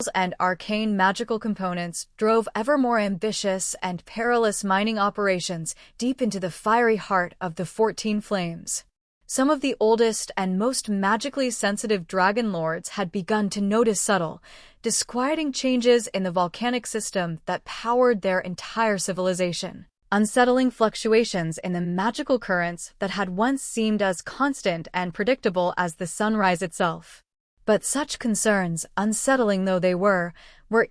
and arcane magical components drove ever more ambitious and perilous mining operations deep into the fiery heart of the 14 Flames. Some of the oldest and most magically sensitive dragonlords had begun to notice subtle, disquieting changes in the volcanic system that powered their entire civilization. Unsettling fluctuations in the magical currents that had once seemed as constant and predictable as the sunrise itself. But such concerns, unsettling though they were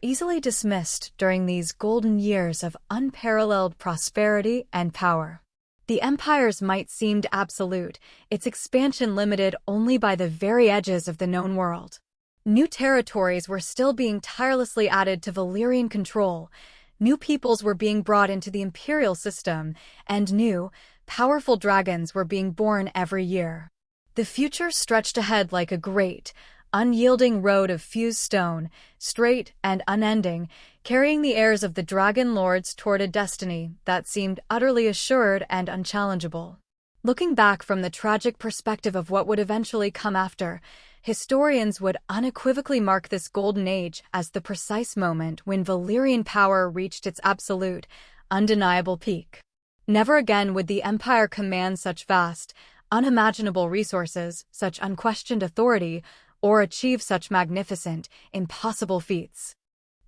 easily dismissed during these golden years of unparalleled prosperity and power. The empire's might seemed absolute, its expansion limited only by the very edges of the known world. New territories were still being tirelessly added to Valyrian control, new peoples were being brought into the imperial system, and new, powerful dragons were being born every year. The future stretched ahead like a great, unyielding road of fused stone, straight and unending, carrying the heirs of the dragonlords toward a destiny that seemed utterly assured and unchallengeable. Looking back from the tragic perspective of what would eventually come after, historians would unequivocally mark this golden age as the precise moment when Valyrian power reached its absolute, undeniable peak. Never again would the empire command such vast, unimaginable resources, such unquestioned authority, or achieve such magnificent, impossible feats.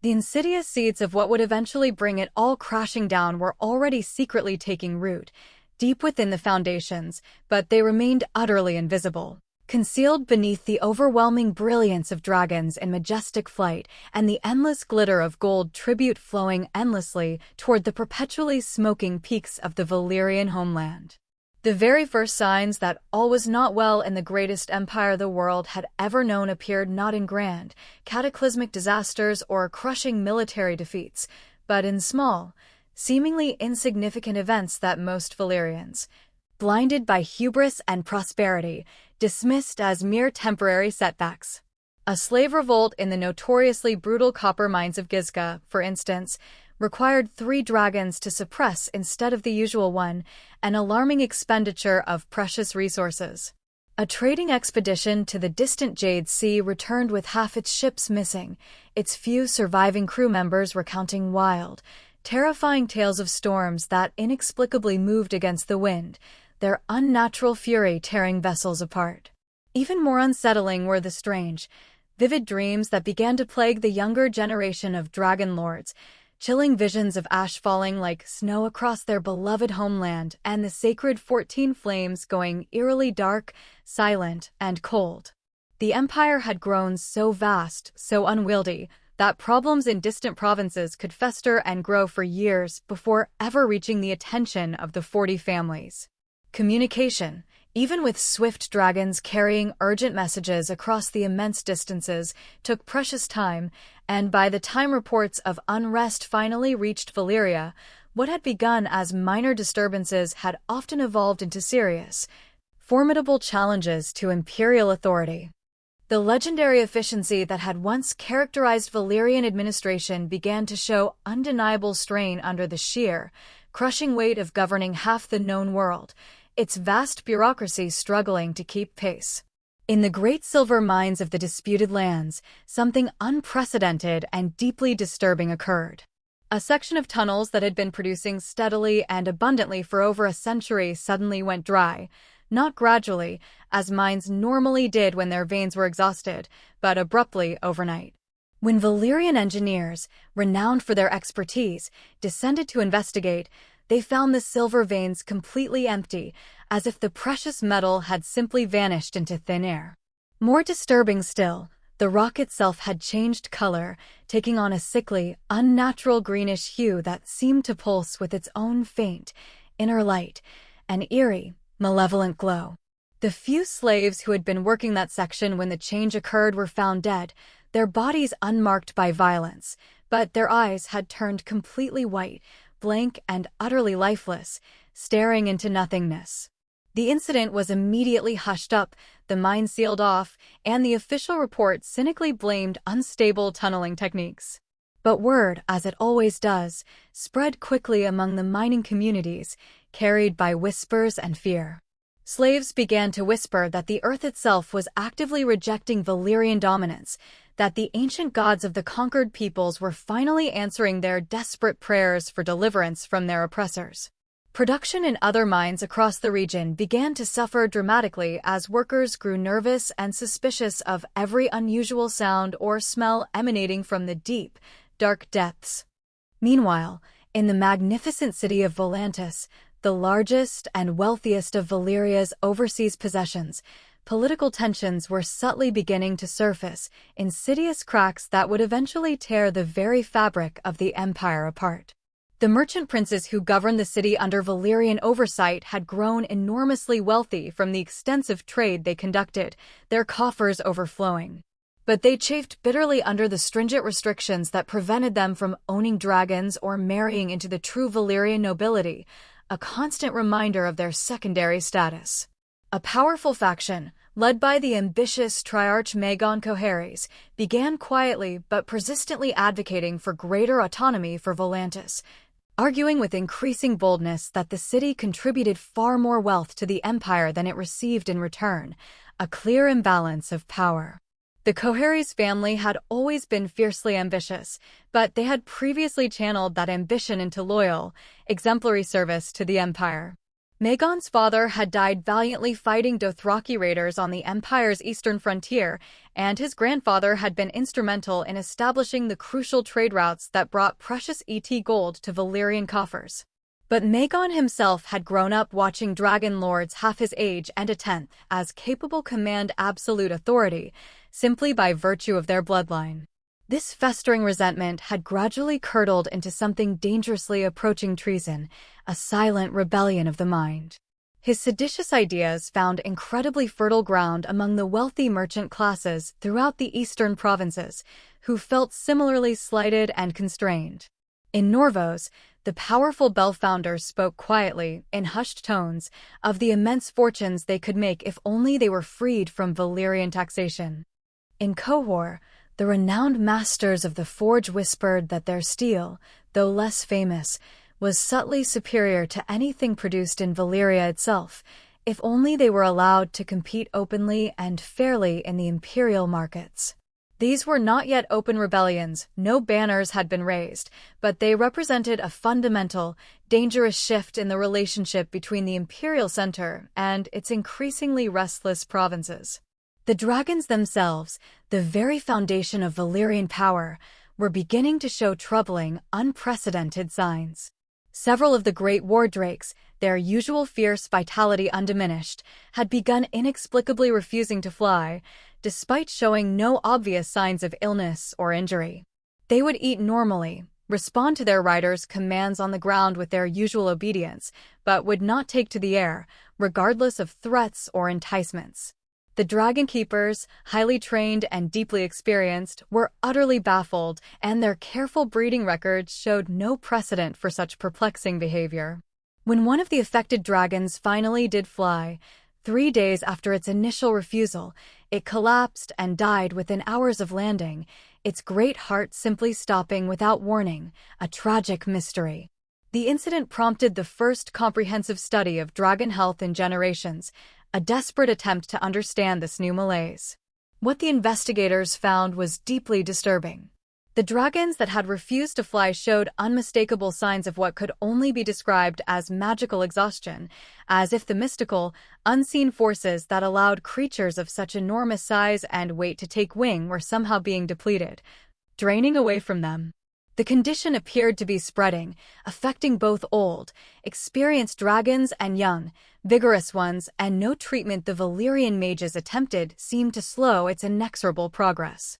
The insidious seeds of what would eventually bring it all crashing down were already secretly taking root, deep within the foundations, but they remained utterly invisible. Concealed beneath the overwhelming brilliance of dragons in majestic flight and the endless glitter of gold tribute flowing endlessly toward the perpetually smoking peaks of the Valyrian homeland. The very first signs that all was not well in the greatest empire the world had ever known appeared not in grand, cataclysmic disasters or crushing military defeats, but in small, seemingly insignificant events that most Valyrians, blinded by hubris and prosperity, dismissed as mere temporary setbacks. A slave revolt in the notoriously brutal copper mines of Gizka, for instance, required 3 dragons to suppress instead of the usual one, an alarming expenditure of precious resources. A trading expedition to the distant Jade Sea returned with half its ships missing, its few surviving crew members recounting wild, terrifying tales of storms that inexplicably moved against the wind, their unnatural fury tearing vessels apart. Even more unsettling were the strange, vivid dreams that began to plague the younger generation of dragonlords, chilling visions of ash falling like snow across their beloved homeland and the sacred 14 Flames going eerily dark, silent, and cold. The empire had grown so vast, so unwieldy, that problems in distant provinces could fester and grow for years before ever reaching the attention of the 40 families. Communication, even with swift dragons carrying urgent messages across the immense distances, took precious time, and by the time reports of unrest finally reached Valyria, what had begun as minor disturbances had often evolved into serious, formidable challenges to imperial authority. The legendary efficiency that had once characterized Valyrian administration began to show undeniable strain under the sheer, crushing weight of governing half the known world, its vast bureaucracy struggling to keep pace. In the great silver mines of the disputed lands, something unprecedented and deeply disturbing occurred. A section of tunnels that had been producing steadily and abundantly for over a century suddenly went dry, not gradually, as mines normally did when their veins were exhausted, but abruptly overnight. When Valyrian engineers, renowned for their expertise, descended to investigate, they found the silver veins completely empty, as if the precious metal had simply vanished into thin air. More disturbing still, the rock itself had changed color, taking on a sickly, unnatural greenish hue that seemed to pulse with its own faint, inner light, an eerie, malevolent glow. The few slaves who had been working that section when the change occurred were found dead, their bodies unmarked by violence, but their eyes had turned completely white, blank and utterly lifeless, staring into nothingness. The incident was immediately hushed up, the mine sealed off, and the official report cynically blamed unstable tunneling techniques. But word, as it always does, spread quickly among the mining communities, carried by whispers and fear. Slaves began to whisper that the earth itself was actively rejecting Valyrian dominance, that the ancient gods of the conquered peoples were finally answering their desperate prayers for deliverance from their oppressors. Production in other mines across the region began to suffer dramatically as workers grew nervous and suspicious of every unusual sound or smell emanating from the deep, dark depths. Meanwhile, in the magnificent city of Volantis, the largest and wealthiest of Valyria's overseas possessions, political tensions were subtly beginning to surface, insidious cracks that would eventually tear the very fabric of the empire apart. The merchant princes who governed the city under Valyrian oversight had grown enormously wealthy from the extensive trade they conducted, their coffers overflowing. But they chafed bitterly under the stringent restrictions that prevented them from owning dragons or marrying into the true Valyrian nobility, a constant reminder of their secondary status. A powerful faction, led by the ambitious Triarch Maeghan Coheres, began quietly but persistently advocating for greater autonomy for Volantis, arguing with increasing boldness that the city contributed far more wealth to the empire than it received in return, a clear imbalance of power. The Coheres family had always been fiercely ambitious, but they had previously channeled that ambition into loyal, exemplary service to the empire. Maeghan's father had died valiantly fighting Dothraki raiders on the empire's eastern frontier, and his grandfather had been instrumental in establishing the crucial trade routes that brought precious gold to Valyrian coffers. But Maeghan himself had grown up watching dragonlords half his age and a tenth as capable command absolute authority, simply by virtue of their bloodline. This festering resentment had gradually curdled into something dangerously approaching treason, a silent rebellion of the mind. His seditious ideas found incredibly fertile ground among the wealthy merchant classes throughout the eastern provinces, who felt similarly slighted and constrained. In Norvos, the powerful Bell founders spoke quietly, in hushed tones, of the immense fortunes they could make if only they were freed from Valyrian taxation. In Qohor, the renowned masters of the forge whispered that their steel, though less famous, was subtly superior to anything produced in Valyria itself, if only they were allowed to compete openly and fairly in the imperial markets. These were not yet open rebellions, no banners had been raised, but they represented a fundamental, dangerous shift in the relationship between the imperial center and its increasingly restless provinces. The dragons themselves, the very foundation of Valyrian power, were beginning to show troubling, unprecedented signs. Several of the great war drakes, their usual fierce vitality undiminished, had begun inexplicably refusing to fly, despite showing no obvious signs of illness or injury. They would eat normally, respond to their riders' commands on the ground with their usual obedience, but would not take to the air, regardless of threats or enticements. The dragon keepers, highly trained and deeply experienced, were utterly baffled, and their careful breeding records showed no precedent for such perplexing behavior. When one of the affected dragons finally did fly, 3 days after its initial refusal, it collapsed and died within hours of landing, its great heart simply stopping without warning, a tragic mystery. The incident prompted the first comprehensive study of dragon health in generations, a desperate attempt to understand this new malaise. What the investigators found was deeply disturbing. The dragons that had refused to fly showed unmistakable signs of what could only be described as magical exhaustion, as if the mystical, unseen forces that allowed creatures of such enormous size and weight to take wing were somehow being depleted, draining away from them. The condition appeared to be spreading, affecting both old, experienced dragons and young, vigorous ones, and no treatment the Valyrian mages attempted seemed to slow its inexorable progress.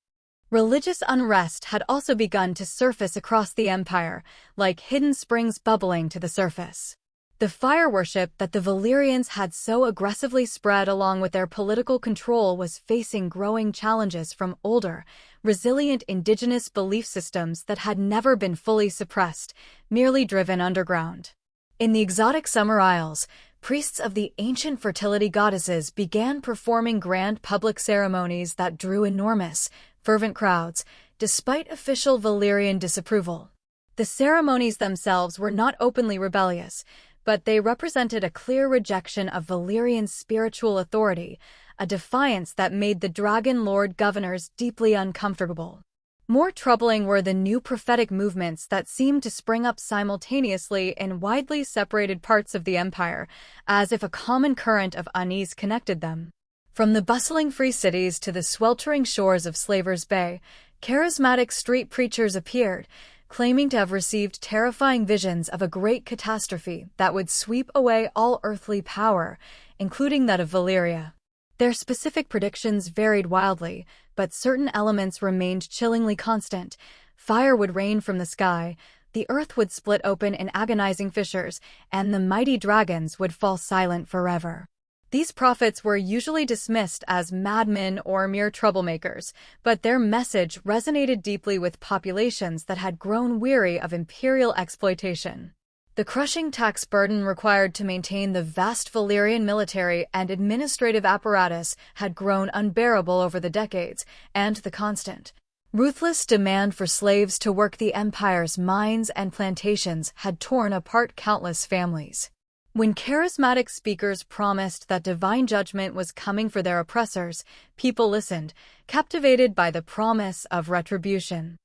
Religious unrest had also begun to surface across the empire, like hidden springs bubbling to the surface. The fire worship that the Valyrians had so aggressively spread along with their political control was facing growing challenges from older, resilient indigenous belief systems that had never been fully suppressed, merely driven underground. In the exotic Summer Isles, priests of the ancient fertility goddesses began performing grand public ceremonies that drew enormous, fervent crowds, despite official Valyrian disapproval. The ceremonies themselves were not openly rebellious, but they represented a clear rejection of Valyrian spiritual authority, a defiance that made the Dragon Lord governors deeply uncomfortable. More troubling were the new prophetic movements that seemed to spring up simultaneously in widely separated parts of the empire, as if a common current of unease connected them. From the bustling free cities to the sweltering shores of Slaver's Bay, charismatic street preachers appeared, claiming to have received terrifying visions of a great catastrophe that would sweep away all earthly power, including that of Valyria. Their specific predictions varied wildly, but certain elements remained chillingly constant. Fire would rain from the sky, the earth would split open in agonizing fissures, and the mighty dragons would fall silent forever. These prophets were usually dismissed as madmen or mere troublemakers, but their message resonated deeply with populations that had grown weary of imperial exploitation. The crushing tax burden required to maintain the vast Valyrian military and administrative apparatus had grown unbearable over the decades, and the constant, ruthless demand for slaves to work the empire's mines and plantations had torn apart countless families. When charismatic speakers promised that divine judgment was coming for their oppressors, people listened, captivated by the promise of retribution.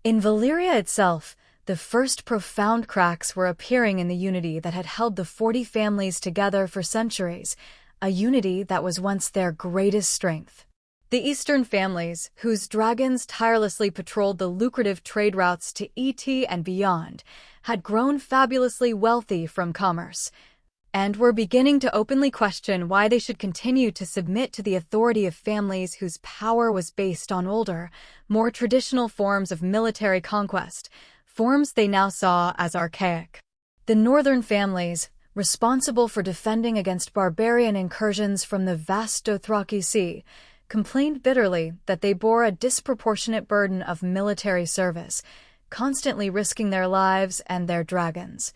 In Valyria itself, the first profound cracks were appearing in the unity that had held the 40 families together for centuries, a unity that was once their greatest strength. The eastern families, whose dragons tirelessly patrolled the lucrative trade routes to ET and beyond, had grown fabulously wealthy from commerce, and were beginning to openly question why they should continue to submit to the authority of families whose power was based on older, more traditional forms of military conquest, forms they now saw as archaic. The northern families, responsible for defending against barbarian incursions from the vast Dothraki Sea, complained bitterly that they bore a disproportionate burden of military service, constantly risking their lives and their dragons,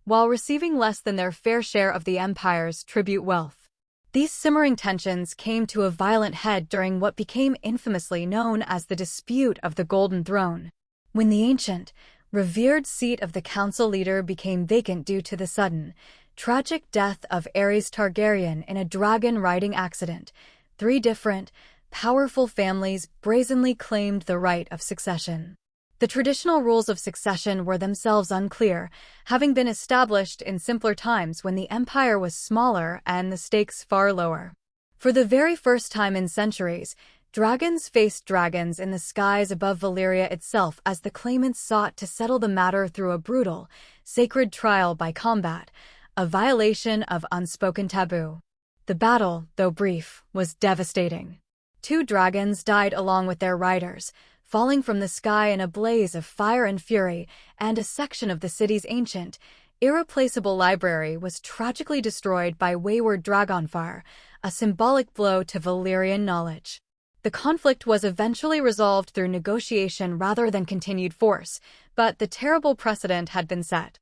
while receiving less than their fair share of the empire's tribute wealth. These simmering tensions came to a violent head during what became infamously known as the Dispute of the Golden Throne, when the ancient, revered seat of the council leader became vacant due to the sudden, tragic death of Aerys Targaryen in a dragon-riding accident. 3 different, powerful families brazenly claimed the right of succession. The traditional rules of succession were themselves unclear, having been established in simpler times when the empire was smaller and the stakes far lower. For the very first time in centuries, dragons faced dragons in the skies above Valyria itself as the claimants sought to settle the matter through a brutal, sacred trial by combat, a violation of unspoken taboo. The battle, though brief, was devastating. 2 dragons died along with their riders, falling from the sky in a blaze of fire and fury, and a section of the city's ancient, irreplaceable library was tragically destroyed by wayward dragonfire, a symbolic blow to Valyrian knowledge. The conflict was eventually resolved through negotiation rather than continued force, but the terrible precedent had been set.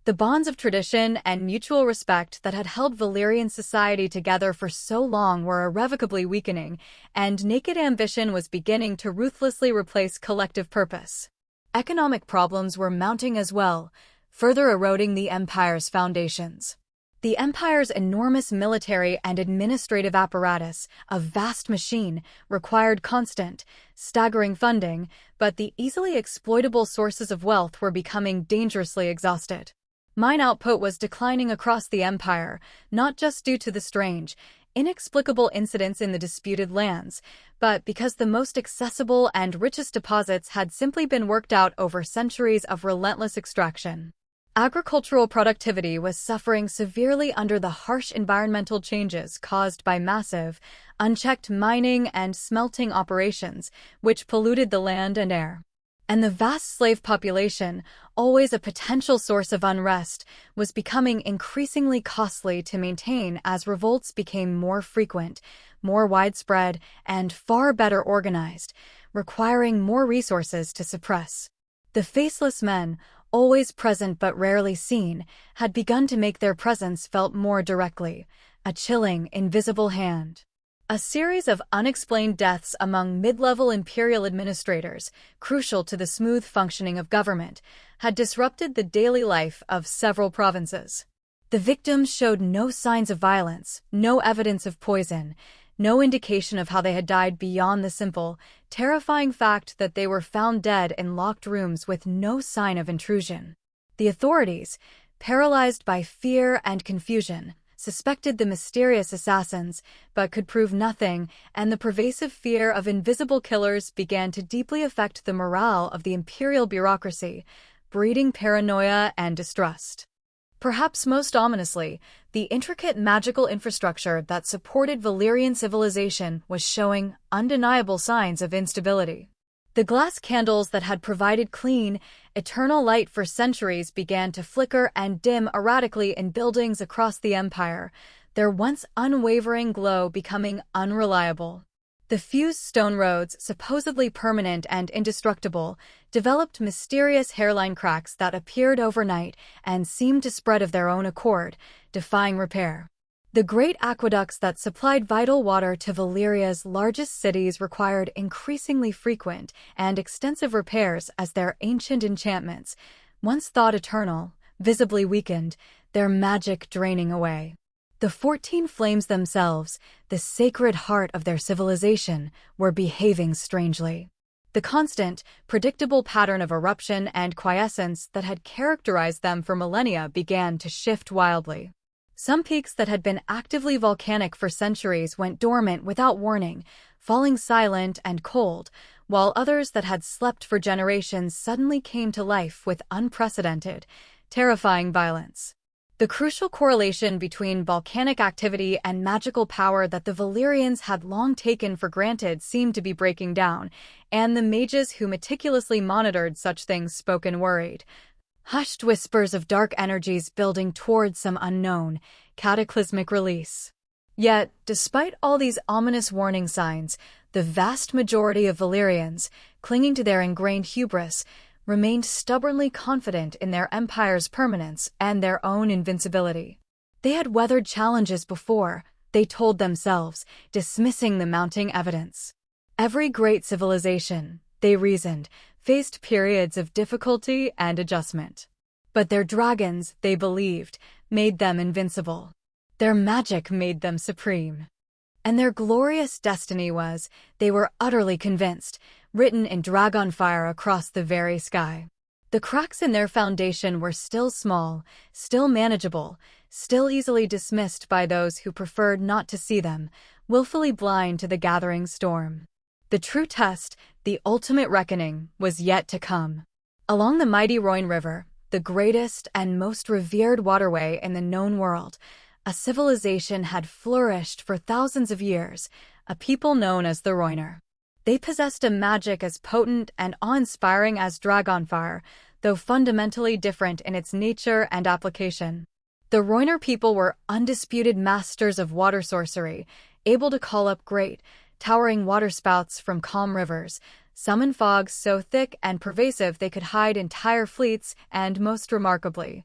The bonds of tradition and mutual respect that had held Valyrian society together for so long were irrevocably weakening, and naked ambition was beginning to ruthlessly replace collective purpose. Economic problems were mounting as well, further eroding the empire's foundations. The empire's enormous military and administrative apparatus, a vast machine, required constant, staggering funding, but the easily exploitable sources of wealth were becoming dangerously exhausted. Mine output was declining across the empire, not just due to the strange, inexplicable incidents in the disputed lands, but because the most accessible and richest deposits had simply been worked out over centuries of relentless extraction. Agricultural productivity was suffering severely under the harsh environmental changes caused by massive, unchecked mining and smelting operations, which polluted the land and air. And the vast slave population, always a potential source of unrest, was becoming increasingly costly to maintain as revolts became more frequent, more widespread, and far better organized, requiring more resources to suppress. The faceless men, always present but rarely seen, had begun to make their presence felt more directly, a chilling, invisible hand. A series of unexplained deaths among mid-level imperial administrators, crucial to the smooth functioning of government, had disrupted the daily life of several provinces. The victims showed no signs of violence, no evidence of poison, No indication of how they had died beyond the simple, terrifying fact that they were found dead in locked rooms with no sign of intrusion. The authorities, paralyzed by fear and confusion, suspected the mysterious assassins, but could prove nothing, and the pervasive fear of invisible killers began to deeply affect the morale of the imperial bureaucracy, breeding paranoia and distrust. Perhaps most ominously, the intricate magical infrastructure that supported Valyrian civilization was showing undeniable signs of instability. The glass candles that had provided clean, eternal light for centuries began to flicker and dim erratically in buildings across the empire, their once unwavering glow becoming unreliable. The fused stone roads, supposedly permanent and indestructible, developed mysterious hairline cracks that appeared overnight and seemed to spread of their own accord, defying repair. The great aqueducts that supplied vital water to Valyria's largest cities required increasingly frequent and extensive repairs as their ancient enchantments, once thought eternal, visibly weakened, their magic draining away. The 14 Flames themselves, the sacred heart of their civilization, were behaving strangely. The constant, predictable pattern of eruption and quiescence that had characterized them for millennia began to shift wildly. Some peaks that had been actively volcanic for centuries went dormant without warning, falling silent and cold, while others that had slept for generations suddenly came to life with unprecedented, terrifying violence. The crucial correlation between volcanic activity and magical power that the Valyrians had long taken for granted seemed to be breaking down, and the mages who meticulously monitored such things spoke in worried, hushed whispers of dark energies building towards some unknown, cataclysmic release. Yet, despite all these ominous warning signs, the vast majority of Valyrians, clinging to their ingrained hubris, remained stubbornly confident in their empire's permanence and their own invincibility. They had weathered challenges before, they told themselves, dismissing the mounting evidence. Every great civilization, they reasoned, faced periods of difficulty and adjustment. But their dragons, they believed, made them invincible. Their magic made them supreme. And their glorious destiny was, they were utterly convinced, written in dragonfire across the very sky. The cracks in their foundation were still small, still manageable, still easily dismissed by those who preferred not to see them, willfully blind to the gathering storm. The true test, the ultimate reckoning, was yet to come. Along the mighty Rhine River, the greatest and most revered waterway in the known world, a civilization had flourished for thousands of years, a people known as the Rhoynar. They possessed a magic as potent and awe-inspiring as dragonfire, though fundamentally different in its nature and application. The Rhoynar people were undisputed masters of water sorcery, able to call up great, towering waterspouts from calm rivers, summon fogs so thick and pervasive they could hide entire fleets, and, most remarkably,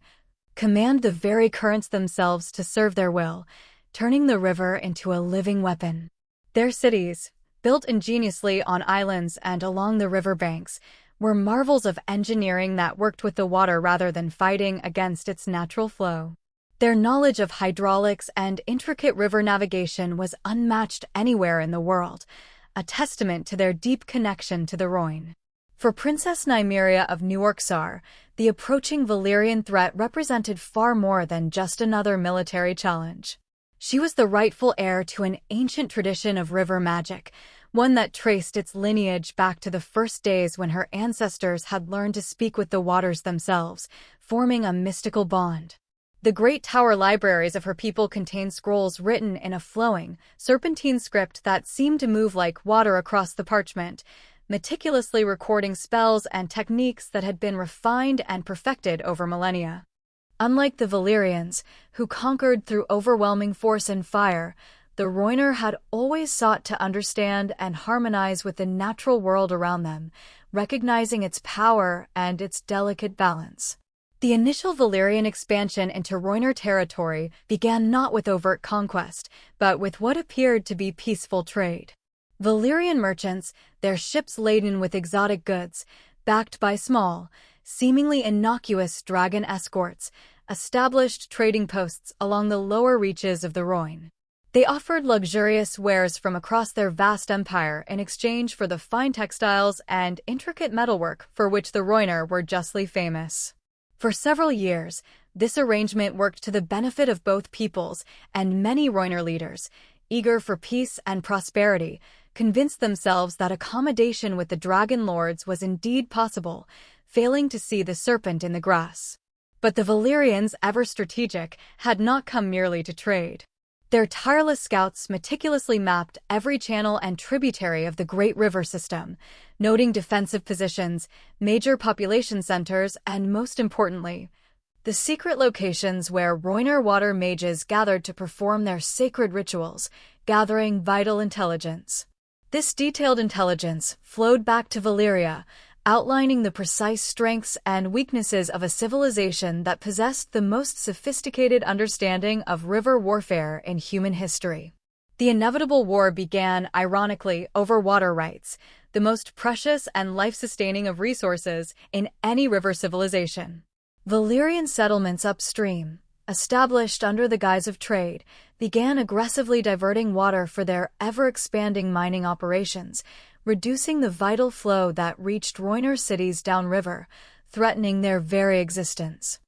command the very currents themselves to serve their will, turning the river into a living weapon. Their cities, built ingeniously on islands and along the river banks, were marvels of engineering that worked with the water rather than fighting against its natural flow. Their knowledge of hydraulics and intricate river navigation was unmatched anywhere in the world, a testament to their deep connection to the Rhine. For Princess Nymeria of Newarksar, the approaching Valyrian threat represented far more than just another military challenge. She was the rightful heir to an ancient tradition of river magic, one that traced its lineage back to the first days when her ancestors had learned to speak with the waters themselves, forming a mystical bond. The great tower libraries of her people contained scrolls written in a flowing, serpentine script that seemed to move like water across the parchment, meticulously recording spells and techniques that had been refined and perfected over millennia. Unlike the Valyrians, who conquered through overwhelming force and fire, the Rhoynar had always sought to understand and harmonize with the natural world around them, recognizing its power and its delicate balance. The initial Valyrian expansion into Rhoynar territory began not with overt conquest, but with what appeared to be peaceful trade. Valyrian merchants, their ships laden with exotic goods, backed by small, seemingly innocuous dragon escorts, established trading posts along the lower reaches of the Rhine. They offered luxurious wares from across their vast empire in exchange for the fine textiles and intricate metalwork for which the Rhoynar were justly famous. For several years, this arrangement worked to the benefit of both peoples, and many Rhoynar leaders, eager for peace and prosperity, convinced themselves that accommodation with the dragonlords was indeed possible, failing to see the serpent in the grass. But the Valyrians, ever strategic, had not come merely to trade. Their tireless scouts meticulously mapped every channel and tributary of the great river system, noting defensive positions, major population centers, and most importantly, the secret locations where Rhoynar water mages gathered to perform their sacred rituals, gathering vital intelligence. This detailed intelligence flowed back to Valyria, outlining the precise strengths and weaknesses of a civilization that possessed the most sophisticated understanding of river warfare in human history. The inevitable war began, ironically, over water rights, the most precious and life-sustaining of resources in any river civilization. Valyrian settlements upstream, established under the guise of trade, began aggressively diverting water for their ever-expanding mining operations, reducing the vital flow that reached Rhoynar cities downriver, threatening their very existence.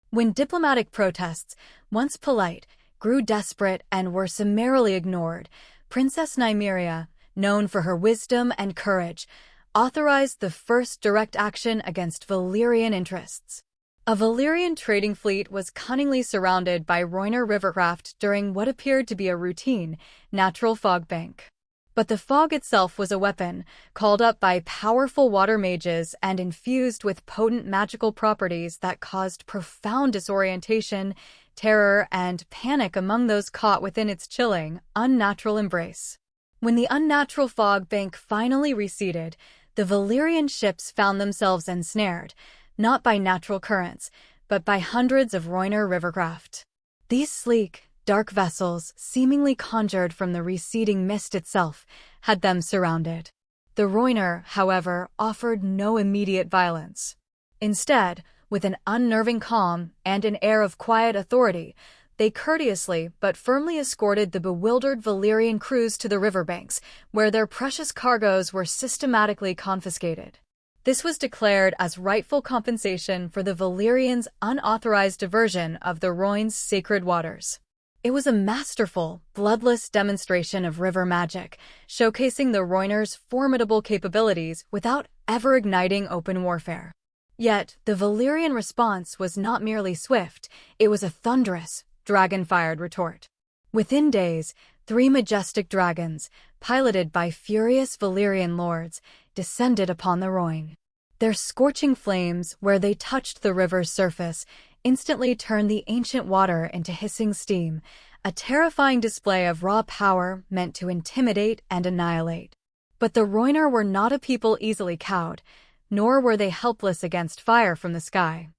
When diplomatic protests, once polite, grew desperate and were summarily ignored, Princess Nymeria, known for her wisdom and courage, authorized the first direct action against Valyrian interests. A Valyrian trading fleet was cunningly surrounded by Rhoynar rivercraft during what appeared to be a routine, natural fog bank. But the fog itself was a weapon, called up by powerful water mages and infused with potent magical properties that caused profound disorientation, terror, and panic among those caught within its chilling, unnatural embrace. When the unnatural fog bank finally receded, the Valyrian ships found themselves ensnared, not by natural currents, but by hundreds of Rhoynar rivercraft. These sleek, dark vessels, seemingly conjured from the receding mist itself, had them surrounded. The Rhoynar, however, offered no immediate violence. Instead, with an unnerving calm and an air of quiet authority, they courteously but firmly escorted the bewildered Valyrian crews to the riverbanks, where their precious cargoes were systematically confiscated. This was declared as rightful compensation for the Valyrians' unauthorized diversion of the Rhoyne's sacred waters. It was a masterful, bloodless demonstration of river magic, showcasing the Rhoynar's formidable capabilities without ever igniting open warfare. Yet, the Valyrian response was not merely swift, it was a thunderous, dragon-fired retort. Within days, 3 majestic dragons, piloted by furious Valyrian lords, descended upon the Rhoyne. Their scorching flames, where they touched the river's surface, instantly turned the ancient water into hissing steam, a terrifying display of raw power meant to intimidate and annihilate. But the Rhoynar were not a people easily cowed, nor were they helpless against fire from the sky.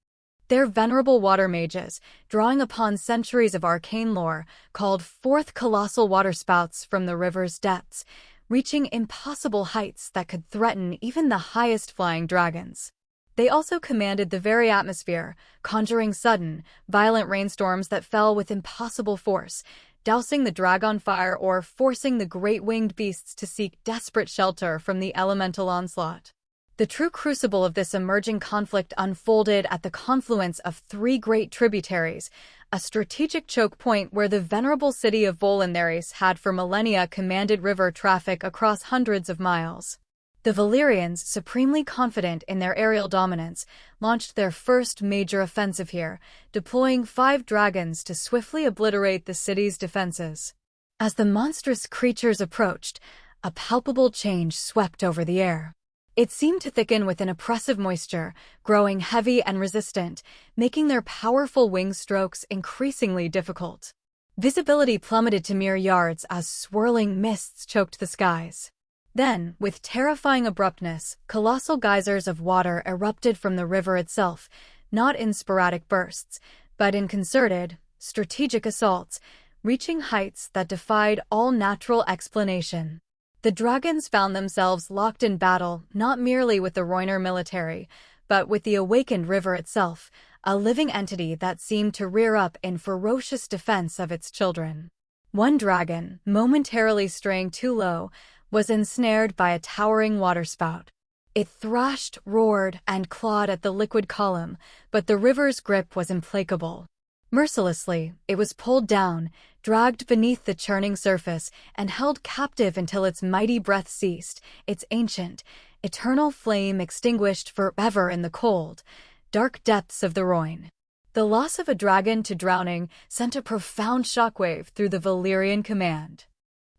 Their venerable water mages, drawing upon centuries of arcane lore, called forth colossal waterspouts from the river's depths, reaching impossible heights that could threaten even the highest-flying dragons. They also commanded the very atmosphere, conjuring sudden, violent rainstorms that fell with impossible force, dousing the dragon fire or forcing the great winged beasts to seek desperate shelter from the elemental onslaught. The true crucible of this emerging conflict unfolded at the confluence of 3 great tributaries, a strategic choke point where the venerable city of Valyria had for millennia commanded river traffic across hundreds of miles. The Valyrians, supremely confident in their aerial dominance, launched their first major offensive here, deploying 5 dragons to swiftly obliterate the city's defenses. As the monstrous creatures approached, a palpable change swept over the air. It seemed to thicken with an oppressive moisture, growing heavy and resistant, making their powerful wing strokes increasingly difficult. Visibility plummeted to mere yards as swirling mists choked the skies. Then, with terrifying abruptness, colossal geysers of water erupted from the river itself, not in sporadic bursts, but in concerted, strategic assaults, reaching heights that defied all natural explanation. The dragons found themselves locked in battle not merely with the Rhoynar military, but with the awakened river itself, a living entity that seemed to rear up in ferocious defense of its children. One dragon, momentarily straying too low, was ensnared by a towering waterspout. It thrashed, roared, and clawed at the liquid column, but the river's grip was implacable. Mercilessly, it was pulled down, dragged beneath the churning surface, and held captive until its mighty breath ceased, its ancient, eternal flame extinguished forever in the cold, dark depths of the Rhône. The loss of a dragon to drowning sent a profound shockwave through the Valyrian command.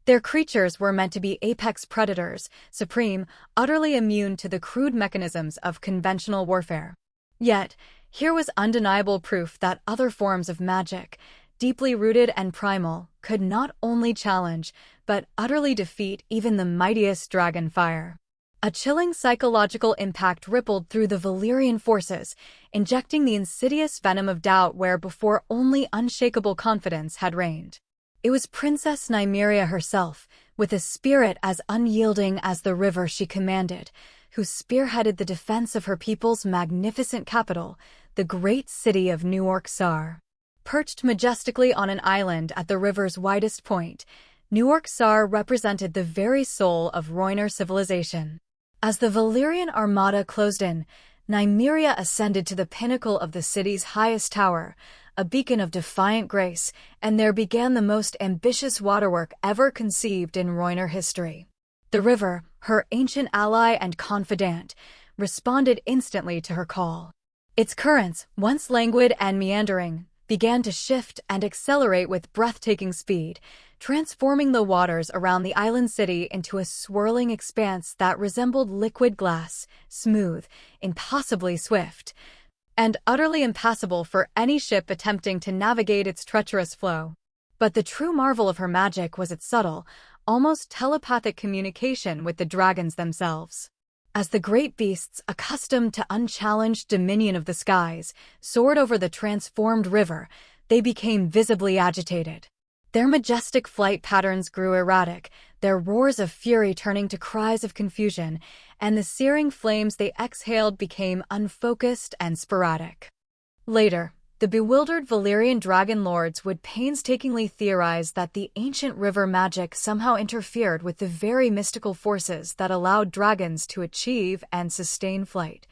Their creatures were meant to be apex predators, supreme, utterly immune to the crude mechanisms of conventional warfare. Yet, here was undeniable proof that other forms of magic, deeply rooted and primal, could not only challenge, but utterly defeat even the mightiest dragon fire. A chilling psychological impact rippled through the Valyrian forces, injecting the insidious venom of doubt where before only unshakable confidence had reigned. It was Princess Nymeria herself, with a spirit as unyielding as the river she commanded, who spearheaded the defense of her people's magnificent capital, the great city of Newark Sar. Perched majestically on an island at the river's widest point, Newark Sar represented the very soul of Rhoynar civilization. As the Valyrian armada closed in, Nymeria ascended to the pinnacle of the city's highest tower, a beacon of defiant grace, and there began the most ambitious waterwork ever conceived in Rhoynar history. The river, her ancient ally and confidant, responded instantly to her call. Its currents, once languid and meandering, began to shift and accelerate with breathtaking speed, transforming the waters around the island city into a swirling expanse that resembled liquid glass, smooth, impossibly swift, and utterly impassable for any ship attempting to navigate its treacherous flow. But the true marvel of her magic was its subtle, almost telepathic communication with the dragons themselves. As the great beasts, accustomed to unchallenged dominion of the skies, soared over the transformed river, they became visibly agitated. Their majestic flight patterns grew erratic, their roars of fury turning to cries of confusion, and the searing flames they exhaled became unfocused and sporadic. Later, the bewildered Valyrian dragonlords would painstakingly theorize that the ancient river magic somehow interfered with the very mystical forces that allowed dragons to achieve and sustain flight,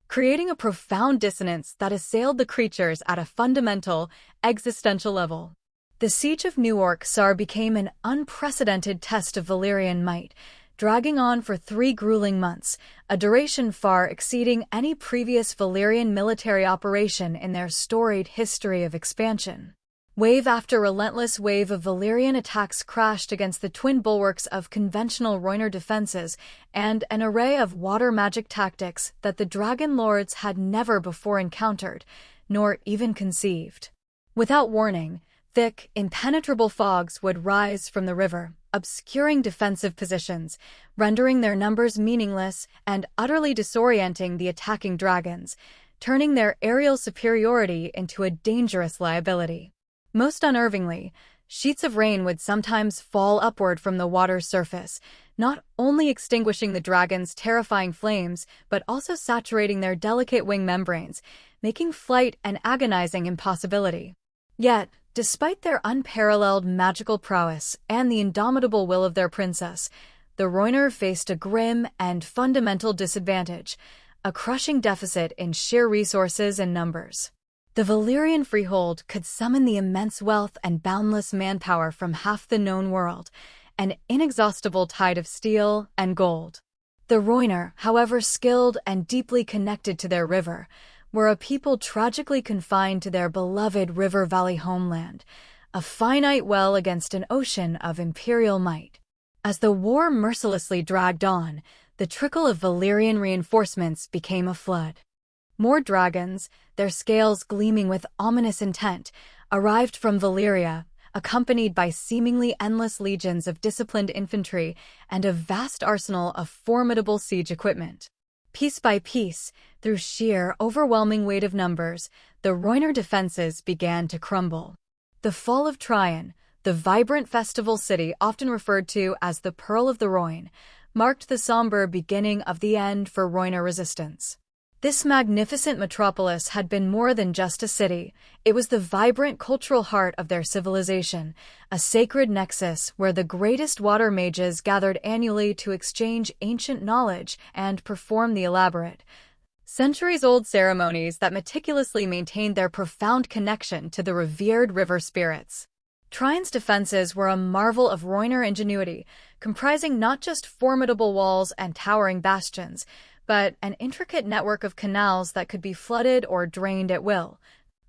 creating a profound dissonance that assailed the creatures at a fundamental, existential level. The siege of Newark Sar became an unprecedented test of Valyrian might, dragging on for 3 grueling months, a duration far exceeding any previous Valyrian military operation in their storied history of expansion. Wave after relentless wave of Valyrian attacks crashed against the twin bulwarks of conventional Rhoynar defenses and an array of water magic tactics that the dragonlords had never before encountered, nor even conceived. Without warning, thick, impenetrable fogs would rise from the river, obscuring defensive positions, rendering their numbers meaningless and utterly disorienting the attacking dragons, turning their aerial superiority into a dangerous liability. Most unnervingly, sheets of rain would sometimes fall upward from the water's surface, not only extinguishing the dragon's terrifying flames, but also saturating their delicate wing membranes, making flight an agonizing impossibility. Yet, despite their unparalleled magical prowess and the indomitable will of their princess, the Rhoynar faced a grim and fundamental disadvantage, a crushing deficit in sheer resources and numbers. The Valyrian freehold could summon the immense wealth and boundless manpower from half the known world, an inexhaustible tide of steel and gold. The Rhoynar, however skilled and deeply connected to their river, were a people tragically confined to their beloved River Valley homeland, a finite well against an ocean of imperial might. As the war mercilessly dragged on, the trickle of Valyrian reinforcements became a flood. More dragons, their scales gleaming with ominous intent, arrived from Valyria, accompanied by seemingly endless legions of disciplined infantry and a vast arsenal of formidable siege equipment. Piece by piece, through sheer, overwhelming weight of numbers, the Rhoynar defenses began to crumble. The fall of Tryon, the vibrant festival city often referred to as the Pearl of the Rhoyne, marked the somber beginning of the end for Rhoynar resistance. This magnificent metropolis had been more than just a city. It was the vibrant cultural heart of their civilization, a sacred nexus where the greatest water mages gathered annually to exchange ancient knowledge and perform the elaborate, centuries-old ceremonies that meticulously maintained their profound connection to the revered river spirits. Trine's defenses were a marvel of Rhoynar ingenuity, comprising not just formidable walls and towering bastions, but an intricate network of canals that could be flooded or drained at will,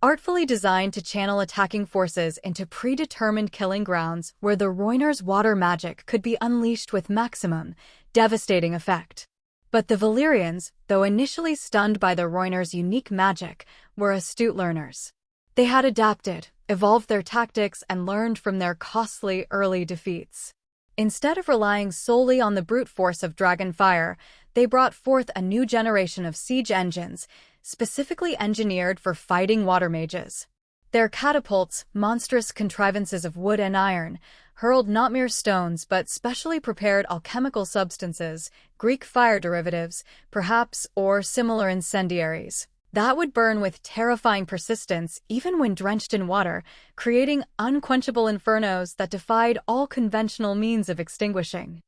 artfully designed to channel attacking forces into predetermined killing grounds where the Rhoynar's water magic could be unleashed with maximum, devastating effect. But the Valyrians, though initially stunned by the Rhoynar's unique magic, were astute learners. They had adapted, evolved their tactics, and learned from their costly early defeats. Instead of relying solely on the brute force of dragon fire, they brought forth a new generation of siege engines, specifically engineered for fighting water mages. Their catapults, monstrous contrivances of wood and iron, hurled not mere stones but specially prepared alchemical substances, Greek fire derivatives, perhaps, or similar incendiaries, that would burn with terrifying persistence even when drenched in water, creating unquenchable infernos that defied all conventional means of extinguishing.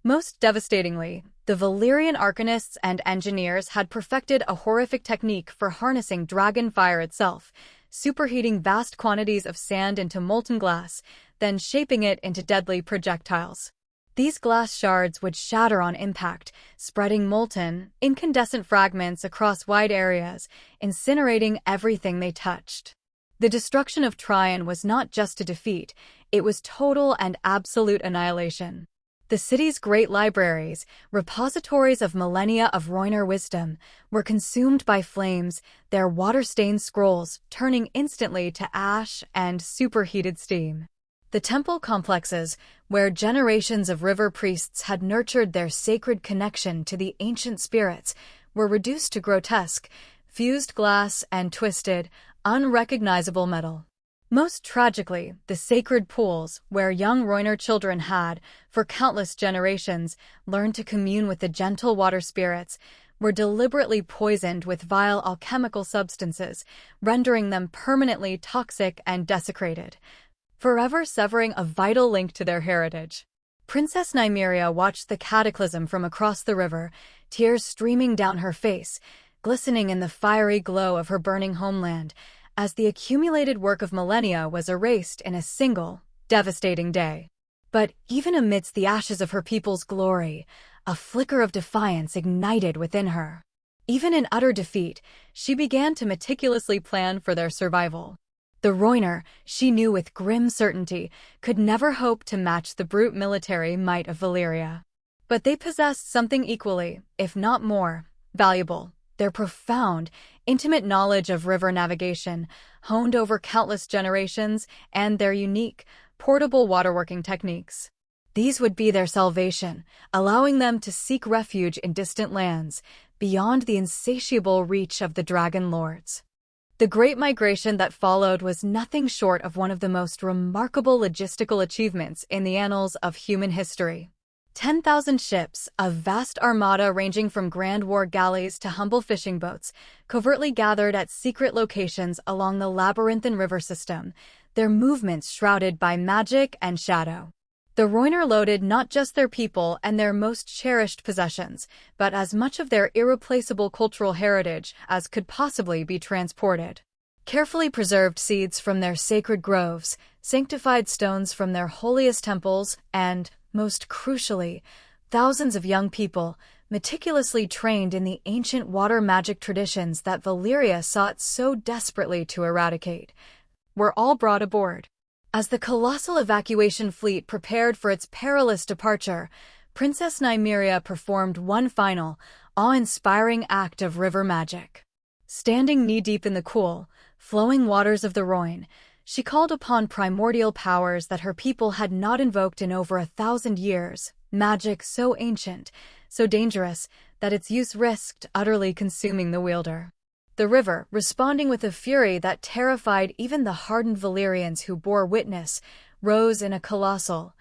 Most devastatingly, the Valyrian arcanists and engineers had perfected a horrific technique for harnessing dragon fire itself, superheating vast quantities of sand into molten glass, then shaping it into deadly projectiles. These glass shards would shatter on impact, spreading molten, incandescent fragments across wide areas, incinerating everything they touched. The destruction of Trine was not just a defeat, it was total and absolute annihilation. The city's great libraries, repositories of millennia of Rhoynar wisdom, were consumed by flames, their water-stained scrolls turning instantly to ash and superheated steam. The temple complexes, where generations of river priests had nurtured their sacred connection to the ancient spirits, were reduced to grotesque, fused glass and twisted, unrecognizable metal. Most tragically, the sacred pools, where young Rhoynar children had, for countless generations, learned to commune with the gentle water spirits, were deliberately poisoned with vile alchemical substances, rendering them permanently toxic and desecrated, forever severing a vital link to their heritage. Princess Nymeria watched the cataclysm from across the river, tears streaming down her face, glistening in the fiery glow of her burning homeland, as the accumulated work of millennia was erased in a single, devastating day. But even amidst the ashes of her people's glory, a flicker of defiance ignited within her. Even in utter defeat, she began to meticulously plan for their survival. The Rhoynar, she knew with grim certainty, could never hope to match the brute military might of Valyria. But they possessed something equally, if not more, valuable: their profound, intimate knowledge of river navigation, honed over countless generations, and their unique, portable waterworking techniques. These would be their salvation, allowing them to seek refuge in distant lands, beyond the insatiable reach of the dragonlords. The Great Migration that followed was nothing short of one of the most remarkable logistical achievements in the annals of human history. 10,000 ships, a vast armada ranging from grand war galleys to humble fishing boats, covertly gathered at secret locations along the labyrinthine river system, their movements shrouded by magic and shadow. The Rhoynar loaded not just their people and their most cherished possessions, but as much of their irreplaceable cultural heritage as could possibly be transported. Carefully preserved seeds from their sacred groves, sanctified stones from their holiest temples, and, most crucially, thousands of young people, meticulously trained in the ancient water magic traditions that Valyria sought so desperately to eradicate, were all brought aboard. As the colossal evacuation fleet prepared for its perilous departure, Princess Nymeria performed one final, awe-inspiring act of river magic. Standing knee-deep in the cool, flowing waters of the Rhoyne, she called upon primordial powers that her people had not invoked in over 1,000 years, magic so ancient, so dangerous, that its use risked utterly consuming the wielder. The river, responding with a fury that terrified even the hardened Valyrians who bore witness, rose in a colossal,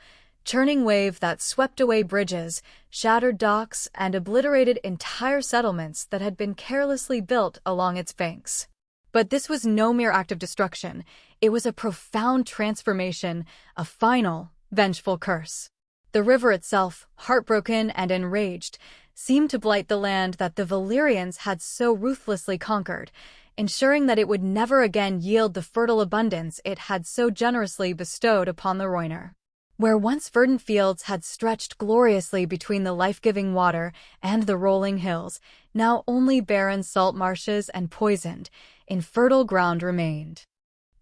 churning wave that swept away bridges, shattered docks, and obliterated entire settlements that had been carelessly built along its banks. But this was no mere act of destruction. It was a profound transformation, a final, vengeful curse. The river itself, heartbroken and enraged, seemed to blight the land that the Valyrians had so ruthlessly conquered, ensuring that it would never again yield the fertile abundance it had so generously bestowed upon the Rhoynar. Where once verdant fields had stretched gloriously between the life-giving water and the rolling hills, now only barren salt marshes and poisoned, infertile ground remained.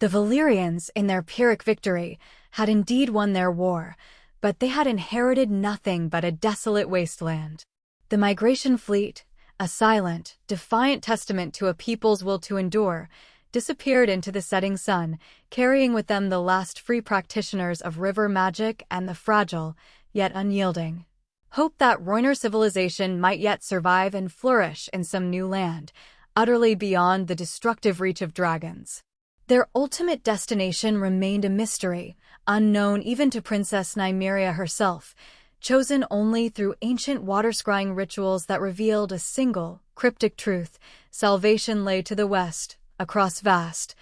The Valyrians, in their Pyrrhic victory, had indeed won their war, but they had inherited nothing but a desolate wasteland. The migration fleet, a silent, defiant testament to a people's will to endure, disappeared into the setting sun, carrying with them the last free practitioners of river magic and the fragile, yet unyielding hope that Rhoynar civilization might yet survive and flourish in some new land, utterly beyond the destructive reach of dragons. Their ultimate destination remained a mystery, unknown even to Princess Nymeria herself, chosen only through ancient water-scrying rituals that revealed a single, cryptic truth: salvation lay to the west, across vast,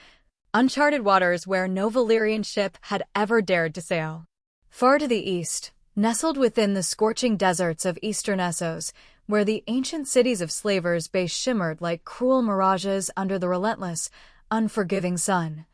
uncharted waters where no Valyrian ship had ever dared to sail. Far to the east, nestled within the scorching deserts of eastern Essos, where the ancient cities of Slavers Bay shimmered like cruel mirages under the relentless, unforgiving sun,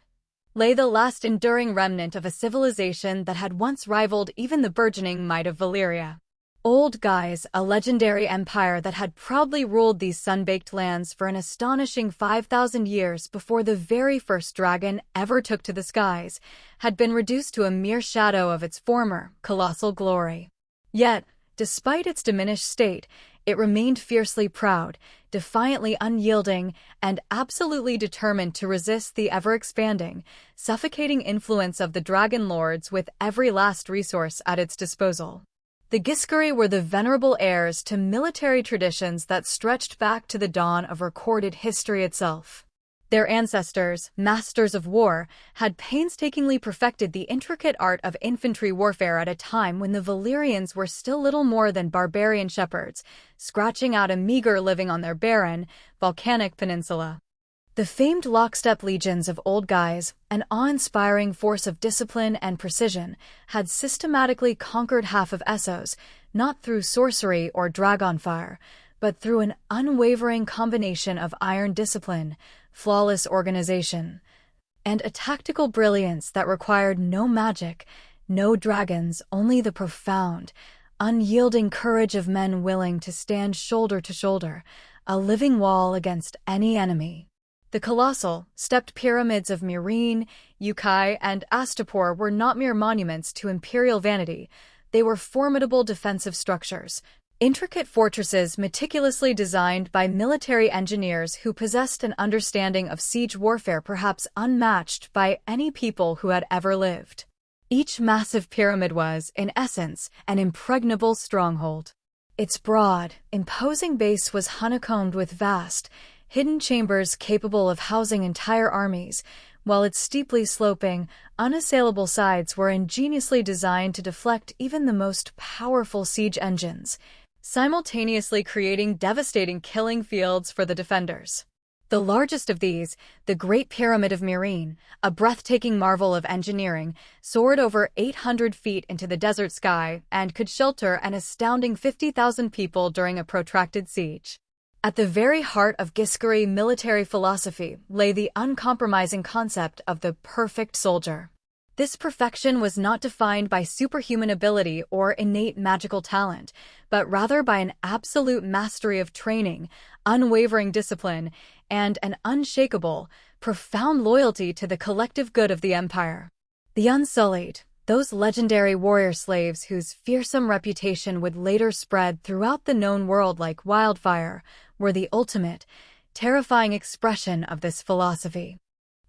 lay the last enduring remnant of a civilization that had once rivaled even the burgeoning might of Valyria. Old Guys, a legendary empire that had proudly ruled these sun-baked lands for an astonishing 5,000 years before the very first dragon ever took to the skies, had been reduced to a mere shadow of its former, colossal glory. Yet, despite its diminished state, it remained fiercely proud, defiantly unyielding, and absolutely determined to resist the ever-expanding, suffocating influence of the dragonlords with every last resource at its disposal. The Giscari were the venerable heirs to military traditions that stretched back to the dawn of recorded history itself. Their ancestors, masters of war, had painstakingly perfected the intricate art of infantry warfare at a time when the Valyrians were still little more than barbarian shepherds, scratching out a meager living on their barren, volcanic peninsula. The famed lockstep legions of Old Guys, an awe-inspiring force of discipline and precision, had systematically conquered half of Essos, not through sorcery or dragonfire, but through an unwavering combination of iron discipline, flawless organization, and a tactical brilliance that required no magic, no dragons, only the profound, unyielding courage of men willing to stand shoulder to shoulder, a living wall against any enemy. The colossal, stepped pyramids of Meereen, Ukai, and Astapor were not mere monuments to imperial vanity. They were formidable defensive structures, intricate fortresses meticulously designed by military engineers who possessed an understanding of siege warfare perhaps unmatched by any people who had ever lived. Each massive pyramid was, in essence, an impregnable stronghold. Its broad, imposing base was honeycombed with vast, hidden chambers capable of housing entire armies, while its steeply sloping, unassailable sides were ingeniously designed to deflect even the most powerful siege engines, simultaneously creating devastating killing fields for the defenders. The largest of these, the Great Pyramid of Meereen, a breathtaking marvel of engineering, soared over 800 feet into the desert sky and could shelter an astounding 50,000 people during a protracted siege. At the very heart of Giscari military philosophy lay the uncompromising concept of the perfect soldier. This perfection was not defined by superhuman ability or innate magical talent, but rather by an absolute mastery of training, unwavering discipline, and an unshakable, profound loyalty to the collective good of the empire. The Unsullied, those legendary warrior slaves whose fearsome reputation would later spread throughout the known world like wildfire, were the ultimate, terrifying expression of this philosophy.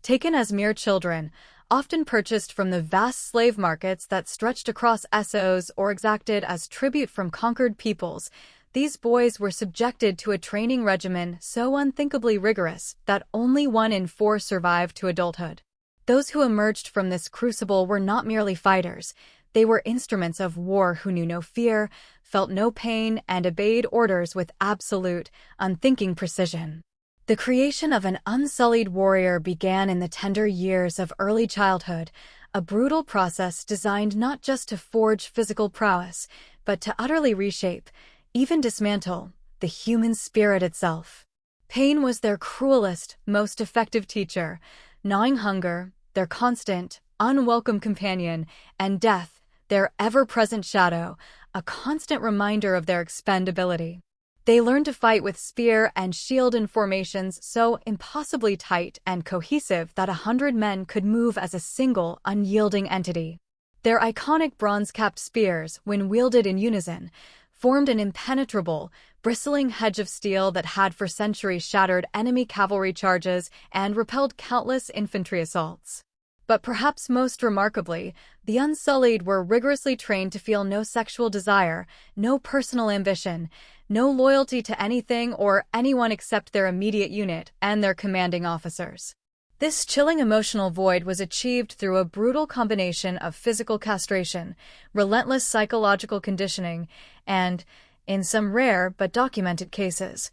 Taken as mere children, often purchased from the vast slave markets that stretched across Essos or exacted as tribute from conquered peoples, these boys were subjected to a training regimen so unthinkably rigorous that only 1 in 4 survived to adulthood. Those who emerged from this crucible were not merely fighters, They were instruments of war who knew no fear, felt no pain, and obeyed orders with absolute, unthinking precision. The creation of an unsullied warrior began in the tender years of early childhood, a brutal process designed not just to forge physical prowess, but to utterly reshape, even dismantle, the human spirit itself. Pain was their cruelest, most effective teacher, gnawing hunger, their constant, unwelcome companion, and death, their ever-present shadow, a constant reminder of their expendability. They learned to fight with spear and shield in formations so impossibly tight and cohesive that 100 men could move as a single, unyielding entity. Their iconic bronze-capped spears, when wielded in unison, formed an impenetrable, bristling hedge of steel that had for centuries shattered enemy cavalry charges and repelled countless infantry assaults. But perhaps most remarkably, the Unsullied were rigorously trained to feel no sexual desire, no personal ambition, no loyalty to anything or anyone except their immediate unit and their commanding officers. This chilling emotional void was achieved through a brutal combination of physical castration, relentless psychological conditioning, and, in some rare but documented cases,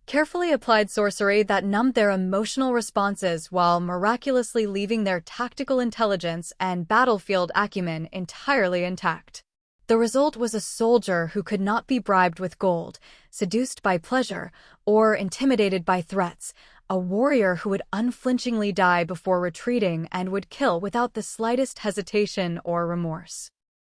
carefully applied sorcery that numbed their emotional responses while miraculously leaving their tactical intelligence and battlefield acumen entirely intact. The result was a soldier who could not be bribed with gold, seduced by pleasure, or intimidated by threats, a warrior who would unflinchingly die before retreating and would kill without the slightest hesitation or remorse.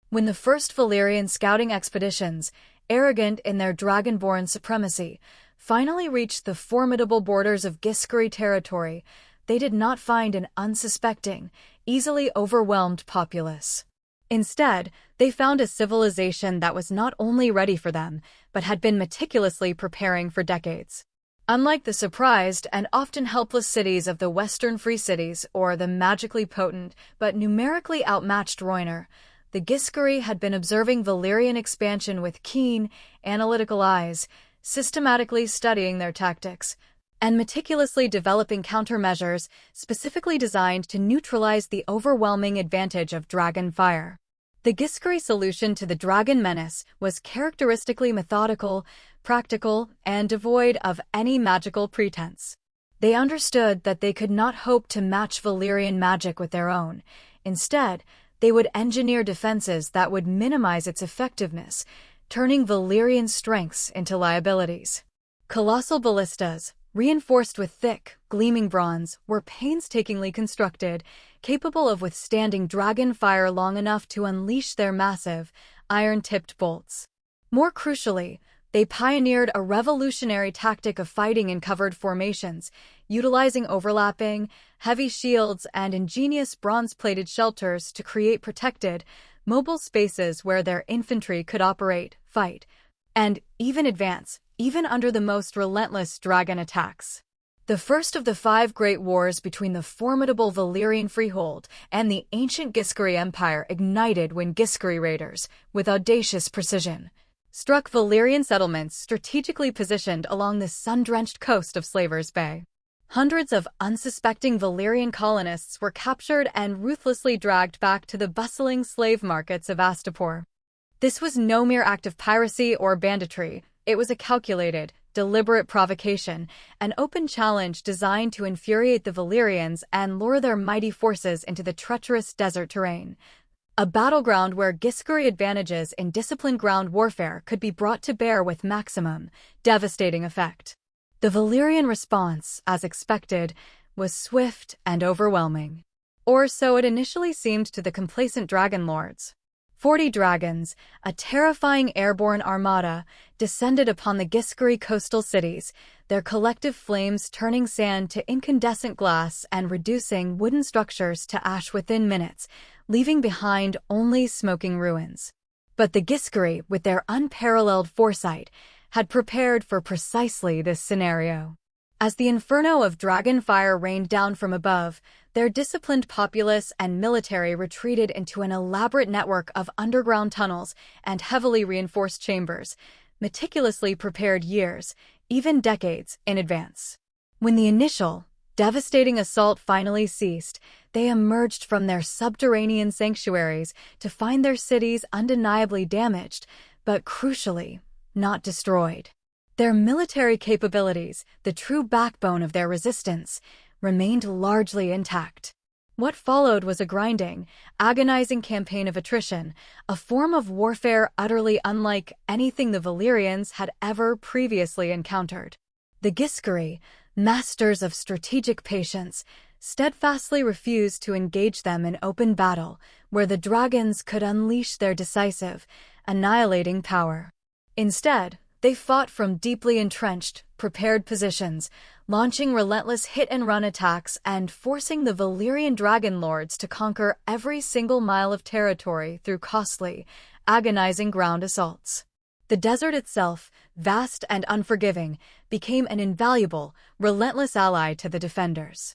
When the first Valyrian scouting expeditions, arrogant in their dragonborn supremacy, finally reached the formidable borders of Giscari territory, they did not find an unsuspecting, easily overwhelmed populace. Instead, they found a civilization that was not only ready for them, but had been meticulously preparing for decades. Unlike the surprised and often helpless cities of the Western Free Cities or the magically potent but numerically outmatched Rhoynar, the Giscari had been observing Valyrian expansion with keen, analytical eyes, systematically studying their tactics, and meticulously developing countermeasures specifically designed to neutralize the overwhelming advantage of dragon fire. The Giscari solution to the dragon menace was characteristically methodical, practical, and devoid of any magical pretense. They understood that they could not hope to match Valyrian magic with their own. Instead, they would engineer defenses that would minimize its effectiveness, turning Valyrian strengths into liabilities. Colossal ballistas, reinforced with thick, gleaming bronze, were painstakingly constructed, capable of withstanding dragon fire long enough to unleash their massive, iron-tipped bolts. More crucially, they pioneered a revolutionary tactic of fighting in covered formations, utilizing overlapping, heavy shields and ingenious bronze-plated shelters to create protected, mobile spaces where their infantry could operate, fight, and even advance, even under the most relentless dragon attacks. The first of the 5 great wars between the formidable Valyrian freehold and the ancient Giscari Empire ignited when Giscari raiders, with audacious precision, struck Valyrian settlements strategically positioned along the sun-drenched coast of Slaver's Bay. Hundreds of unsuspecting Valyrian colonists were captured and ruthlessly dragged back to the bustling slave markets of Astapor. This was no mere act of piracy or banditry. It was a calculated, deliberate provocation, an open challenge designed to infuriate the Valyrians and lure their mighty forces into the treacherous desert terrain. A battleground where Giscari advantages in disciplined ground warfare could be brought to bear with maximum, devastating effect. The Valyrian response, as expected, was swift and overwhelming. Or so it initially seemed to the complacent dragonlords. 40 dragons, a terrifying airborne armada, descended upon the Giscari coastal cities, their collective flames turning sand to incandescent glass and reducing wooden structures to ash within minutes, leaving behind only smoking ruins. But the Giscari, with their unparalleled foresight, had prepared for precisely this scenario. As the inferno of dragon fire rained down from above, their disciplined populace and military retreated into an elaborate network of underground tunnels and heavily reinforced chambers, meticulously prepared years, even decades, in advance. When the initial, devastating assault finally ceased, they emerged from their subterranean sanctuaries to find their cities undeniably damaged, but crucially, not destroyed. Their military capabilities, the true backbone of their resistance, remained largely intact. What followed was a grinding, agonizing campaign of attrition, a form of warfare utterly unlike anything the Valyrians had ever previously encountered. The Giscari, masters of strategic patience, steadfastly refused to engage them in open battle, where the dragons could unleash their decisive, annihilating power. Instead, they fought from deeply entrenched, prepared positions, launching relentless hit-and-run attacks and forcing the Valyrian dragonlords to conquer every single mile of territory through costly, agonizing ground assaults. The desert itself, vast and unforgiving, became an invaluable, relentless ally to the defenders.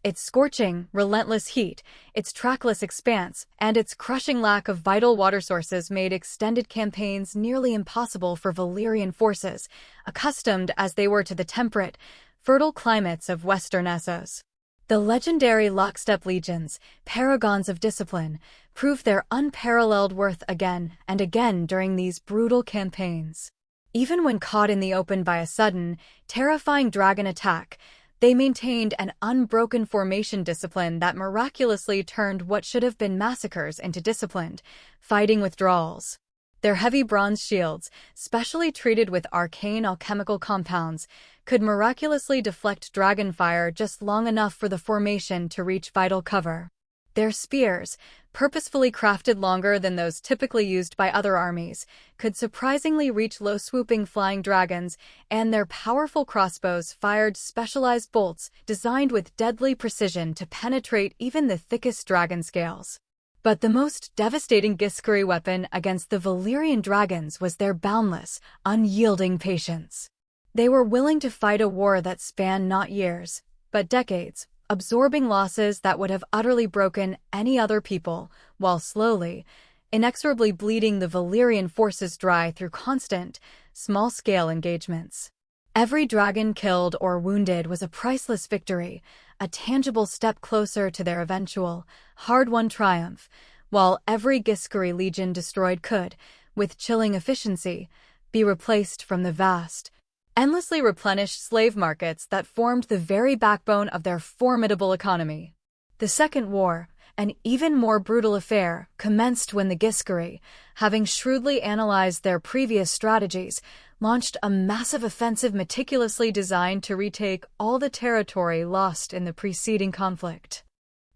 Its scorching, relentless heat, its trackless expanse, and its crushing lack of vital water sources made extended campaigns nearly impossible for Valyrian forces, accustomed as they were to the temperate, fertile climates of western Essos. The legendary lockstep legions, paragons of discipline, proved their unparalleled worth again and again during these brutal campaigns. Even when caught in the open by a sudden, terrifying dragon attack, they maintained an unbroken formation discipline that miraculously turned what should have been massacres into disciplined, fighting withdrawals. Their heavy bronze shields, specially treated with arcane alchemical compounds, could miraculously deflect dragon fire just long enough for the formation to reach vital cover. Their spears, purposefully crafted longer than those typically used by other armies, could surprisingly reach low-swooping flying dragons, and their powerful crossbows fired specialized bolts designed with deadly precision to penetrate even the thickest dragon scales. But the most devastating Giscari weapon against the Valyrian dragons was their boundless, unyielding patience. They were willing to fight a war that spanned not years, but decades, absorbing losses that would have utterly broken any other people, while slowly, inexorably bleeding the Valyrian forces dry through constant, small-scale engagements. Every dragon killed or wounded was a priceless victory, a tangible step closer to their eventual, hard-won triumph, while every Giscari legion destroyed could, with chilling efficiency, be replaced from the vast, endlessly replenished slave markets that formed the very backbone of their formidable economy. The Second War, an even more brutal affair, commenced when the Giscari, having shrewdly analyzed their previous strategies, launched a massive offensive meticulously designed to retake all the territory lost in the preceding conflict.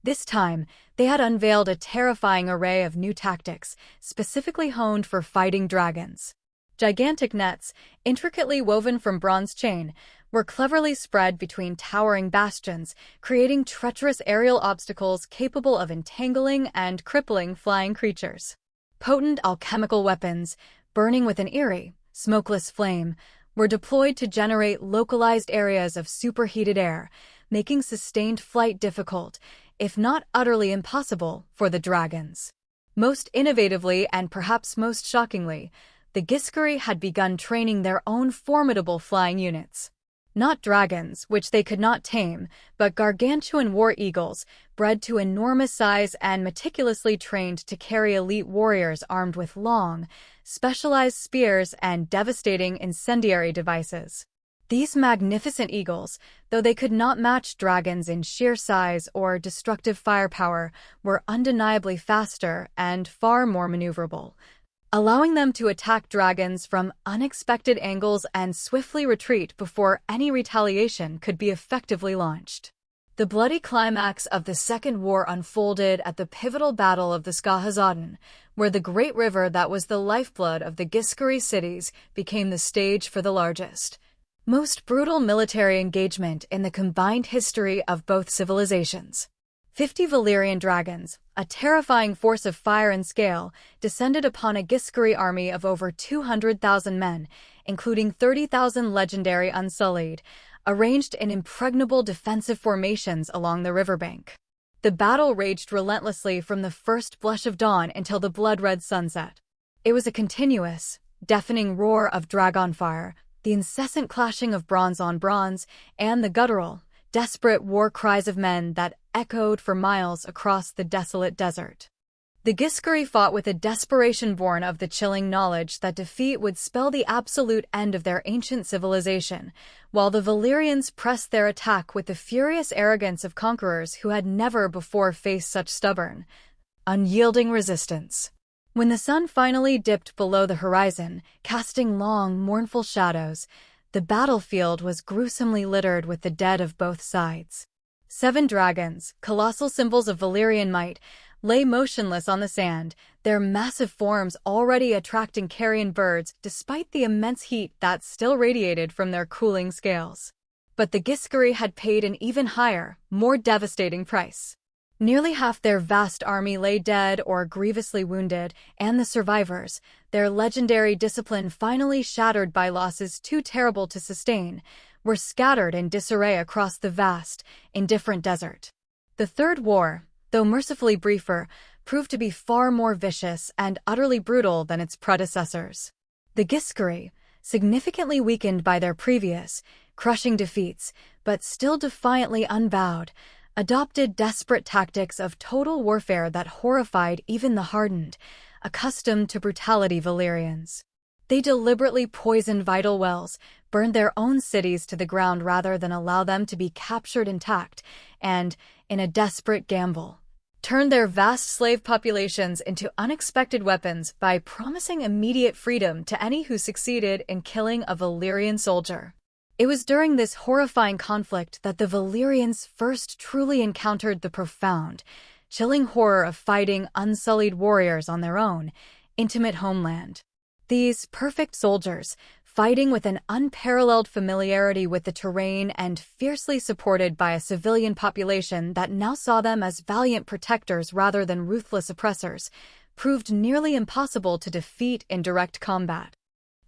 This time, they had unveiled a terrifying array of new tactics, specifically honed for fighting dragons. Gigantic nets, intricately woven from bronze chain, were cleverly spread between towering bastions, creating treacherous aerial obstacles capable of entangling and crippling flying creatures. Potent alchemical weapons, burning with an eerie, smokeless flame, were deployed to generate localized areas of superheated air, making sustained flight difficult, if not utterly impossible, for the dragons. Most innovatively and perhaps most shockingly, the Giscari had begun training their own formidable flying units. Not dragons, which they could not tame, but gargantuan war eagles, bred to enormous size and meticulously trained to carry elite warriors armed with long, specialized spears and devastating incendiary devices. These magnificent eagles, though they could not match dragons in sheer size or destructive firepower, were undeniably faster and far more maneuverable, allowing them to attack dragons from unexpected angles and swiftly retreat before any retaliation could be effectively launched. The bloody climax of the Second War unfolded at the pivotal Battle of the Skahazaden, where the great river that was the lifeblood of the Giscari cities became the stage for the largest, most brutal military engagement in the combined history of both civilizations. 50 Valyrian dragons, a terrifying force of fire and scale, descended upon a Giscari army of over 200,000 men, including 30,000 legendary Unsullied, arranged in impregnable defensive formations along the riverbank. The battle raged relentlessly from the first blush of dawn until the blood-red sunset. It was a continuous, deafening roar of dragon fire, the incessant clashing of bronze on bronze, and the guttural, desperate war cries of men that echoed for miles across the desolate desert. The Giscari fought with a desperation born of the chilling knowledge that defeat would spell the absolute end of their ancient civilization, while the Valyrians pressed their attack with the furious arrogance of conquerors who had never before faced such stubborn, unyielding resistance. When the sun finally dipped below the horizon, casting long, mournful shadows, the battlefield was gruesomely littered with the dead of both sides. 7 dragons, colossal symbols of Valyrian might, lay motionless on the sand, their massive forms already attracting carrion birds despite the immense heat that still radiated from their cooling scales. But the Giscari had paid an even higher, more devastating price. Nearly half their vast army lay dead or grievously wounded, and the survivors, their legendary discipline finally shattered by losses too terrible to sustain, were scattered in disarray across the vast, indifferent desert. The Third War, though mercifully briefer, proved to be far more vicious and utterly brutal than its predecessors. The Giscari, significantly weakened by their previous, crushing defeats, but still defiantly unbowed, adopted desperate tactics of total warfare that horrified even the hardened, accustomed to brutality Valyrians. They deliberately poisoned vital wells, burned their own cities to the ground rather than allow them to be captured intact, and, in a desperate gamble, turned their vast slave populations into unexpected weapons by promising immediate freedom to any who succeeded in killing a Valyrian soldier. It was during this horrifying conflict that the Valyrians first truly encountered the profound, chilling horror of fighting unsullied warriors on their own, intimate homeland. These perfect soldiers, fighting with an unparalleled familiarity with the terrain and fiercely supported by a civilian population that now saw them as valiant protectors rather than ruthless oppressors, proved nearly impossible to defeat in direct combat.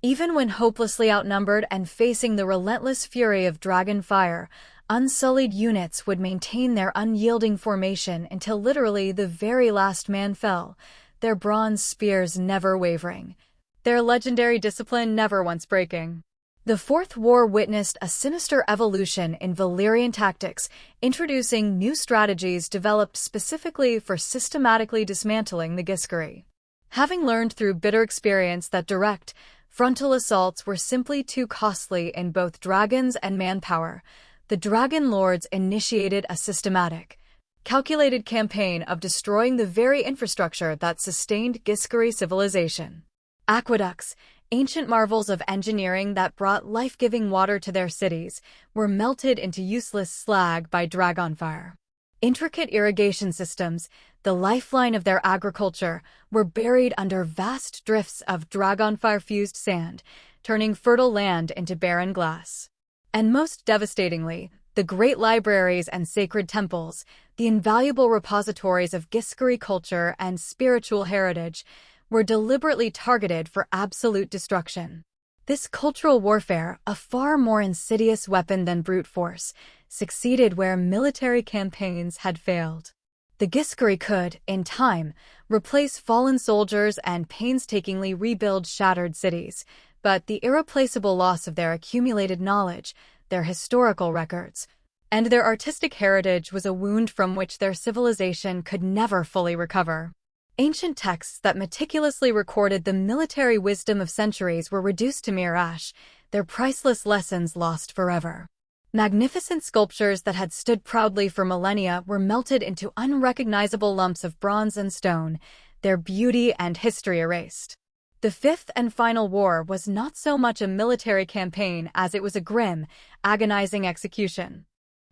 Even when hopelessly outnumbered and facing the relentless fury of dragon fire, unsullied units would maintain their unyielding formation until literally the very last man fell, their bronze spears never wavering, their legendary discipline never once breaking. The Fourth War witnessed a sinister evolution in Valyrian tactics, introducing new strategies developed specifically for systematically dismantling the Giscari. Having learned through bitter experience that direct, frontal assaults were simply too costly in both dragons and manpower, the dragonlords initiated a systematic, calculated campaign of destroying the very infrastructure that sustained Giscari civilization. Aqueducts, ancient marvels of engineering that brought life-giving water to their cities, were melted into useless slag by dragonfire. Intricate irrigation systems, the lifeline of their agriculture, were buried under vast drifts of dragonfire-fused sand, turning fertile land into barren glass. And most devastatingly, the great libraries and sacred temples, the invaluable repositories of Giscari culture and spiritual heritage, were deliberately targeted for absolute destruction. This cultural warfare, a far more insidious weapon than brute force, succeeded where military campaigns had failed. The Giscari could, in time, replace fallen soldiers and painstakingly rebuild shattered cities, but the irreplaceable loss of their accumulated knowledge, their historical records, and their artistic heritage was a wound from which their civilization could never fully recover. Ancient texts that meticulously recorded the military wisdom of centuries were reduced to mere ash, their priceless lessons lost forever. Magnificent sculptures that had stood proudly for millennia were melted into unrecognizable lumps of bronze and stone, their beauty and history erased. The fifth and final war was not so much a military campaign as it was a grim, agonizing execution.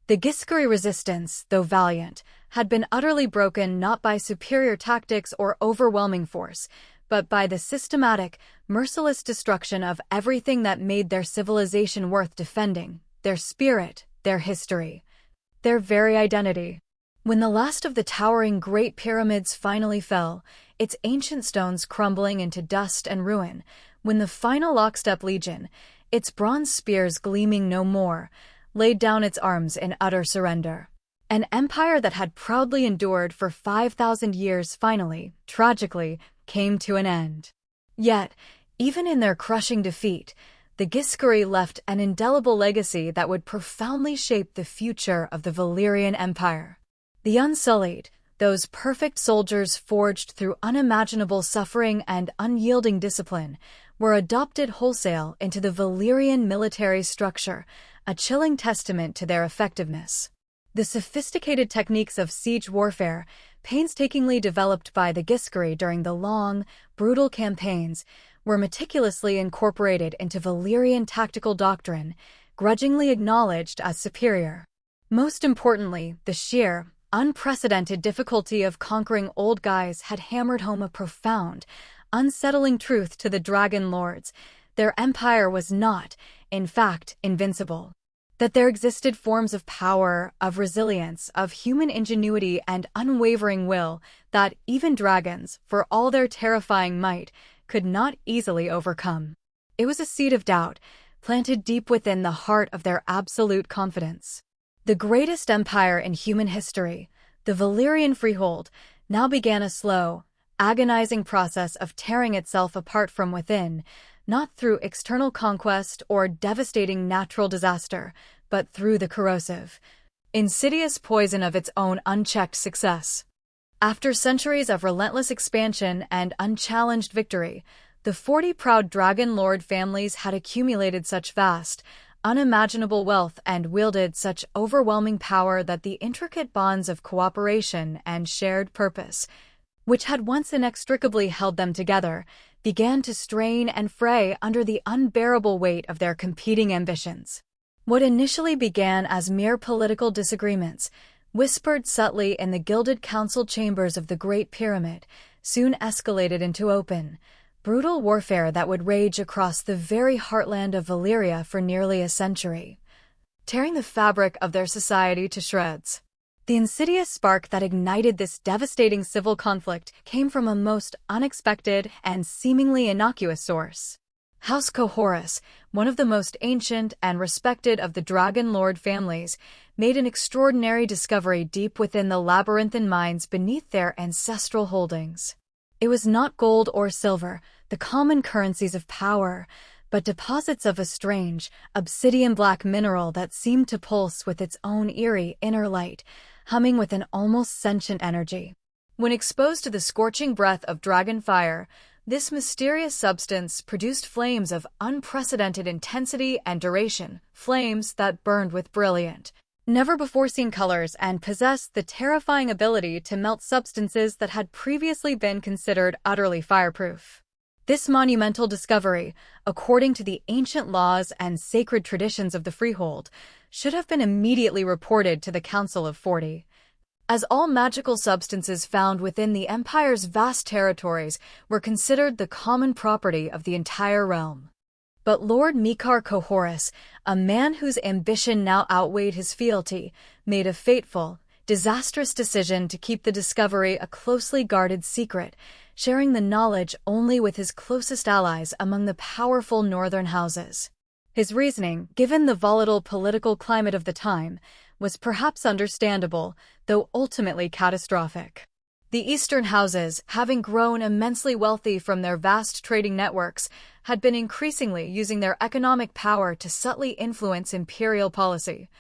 The Giscari resistance, though valiant, had been utterly broken not by superior tactics or overwhelming force, but by the systematic, merciless destruction of everything that made their civilization worth defending, their spirit, their history, their very identity. When the last of the towering Great Pyramids finally fell, its ancient stones crumbling into dust and ruin, when the final Lockstep Legion, its bronze spears gleaming no more, laid down its arms in utter surrender. An empire that had proudly endured for 5,000 years finally, tragically, came to an end. Yet, even in their crushing defeat, The Giscari left an indelible legacy that would profoundly shape the future of the Valyrian Empire. The Unsullied, those perfect soldiers forged through unimaginable suffering and unyielding discipline, were adopted wholesale into the Valyrian military structure, a chilling testament to their effectiveness. The sophisticated techniques of siege warfare, painstakingly developed by the Giscari during the long, brutal campaigns, were meticulously incorporated into Valyrian tactical doctrine, grudgingly acknowledged as superior. Most importantly, the sheer, unprecedented difficulty of conquering old guys had hammered home a profound, unsettling truth to the dragonlords: their empire was not, in fact, invincible. That there existed forms of power, of resilience, of human ingenuity and unwavering will that even dragons, for all their terrifying might, could not easily overcome. It was a seed of doubt, planted deep within the heart of their absolute confidence. The greatest empire in human history, the Valyrian freehold, now began a slow, agonizing process of tearing itself apart from within, not through external conquest or devastating natural disaster, but through the corrosive, insidious poison of its own unchecked success. After centuries of relentless expansion and unchallenged victory, the 40 proud dragonlord families had accumulated such vast, unimaginable wealth and wielded such overwhelming power that the intricate bonds of cooperation and shared purpose, which had once inextricably held them together, began to strain and fray under the unbearable weight of their competing ambitions. What initially began as mere political disagreements, whispered subtly in the gilded council chambers of the Great Pyramid, soon escalated into open, brutal warfare that would rage across the very heartland of Valyria for nearly a century, tearing the fabric of their society to shreds. The insidious spark that ignited this devastating civil conflict came from a most unexpected and seemingly innocuous source. House Cohorus, one of the most ancient and respected of the dragonlord families, made an extraordinary discovery deep within the labyrinthine mines beneath their ancestral holdings. It was not gold or silver, the common currencies of power, but deposits of a strange, obsidian-black mineral that seemed to pulse with its own eerie inner light, humming with an almost sentient energy. When exposed to the scorching breath of dragon fire, this mysterious substance produced flames of unprecedented intensity and duration, flames that burned with brilliant, never-before-seen colors and possessed the terrifying ability to melt substances that had previously been considered utterly fireproof. This monumental discovery, according to the ancient laws and sacred traditions of the freehold, should have been immediately reported to the Council of 40. As all magical substances found within the Empire's vast territories were considered the common property of the entire realm. But Lord Mikar Cohorus, a man whose ambition now outweighed his fealty, made a fateful, disastrous decision to keep the discovery a closely guarded secret, sharing the knowledge only with his closest allies among the powerful northern houses. His reasoning, given the volatile political climate of the time, was perhaps understandable, though ultimately catastrophic. The eastern houses, having grown immensely wealthy from their vast trading networks, had been increasingly using their economic power to subtly influence imperial policy,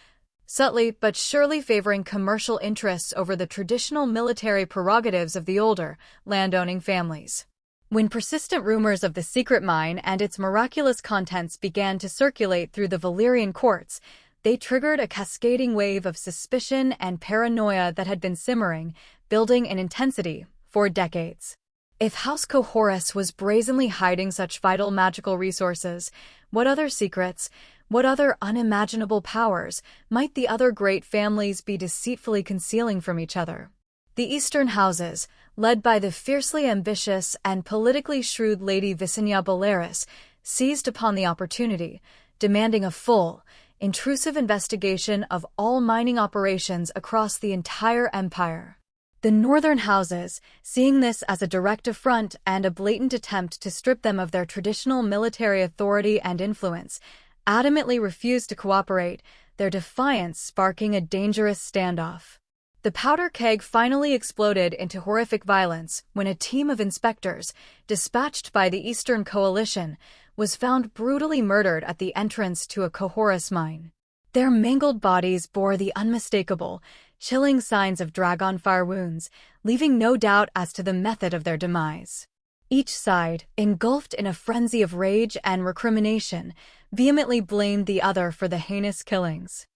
subtly but surely favoring commercial interests over the traditional military prerogatives of the older, landowning families. When persistent rumors of the secret mine and its miraculous contents began to circulate through the Valyrian courts, they triggered a cascading wave of suspicion and paranoia that had been simmering, building in intensity, for decades. If House Cohorus was brazenly hiding such vital magical resources, what other secrets, what other unimaginable powers might the other great families be deceitfully concealing from each other? The eastern houses, led by the fiercely ambitious and politically shrewd Lady Visenya Bolaris, seized upon the opportunity, demanding a full, intrusive investigation of all mining operations across the entire empire. The northern houses, seeing this as a direct affront and a blatant attempt to strip them of their traditional military authority and influence, adamantly refused to cooperate, their defiance sparking a dangerous standoff. The powder keg finally exploded into horrific violence when a team of inspectors, dispatched by the Eastern Coalition, was found brutally murdered at the entrance to a Cohorus mine. Their mangled bodies bore the unmistakable, chilling signs of dragonfire wounds, leaving no doubt as to the method of their demise. Each side, engulfed in a frenzy of rage and recrimination, vehemently blamed the other for the heinous killings.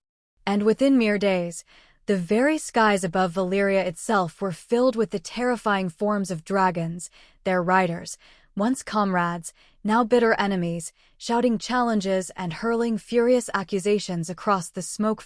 And within mere days, the very skies above Valyria itself were filled with the terrifying forms of dragons, their riders, once comrades, now bitter enemies, shouting challenges and hurling furious accusations across the smoke-filled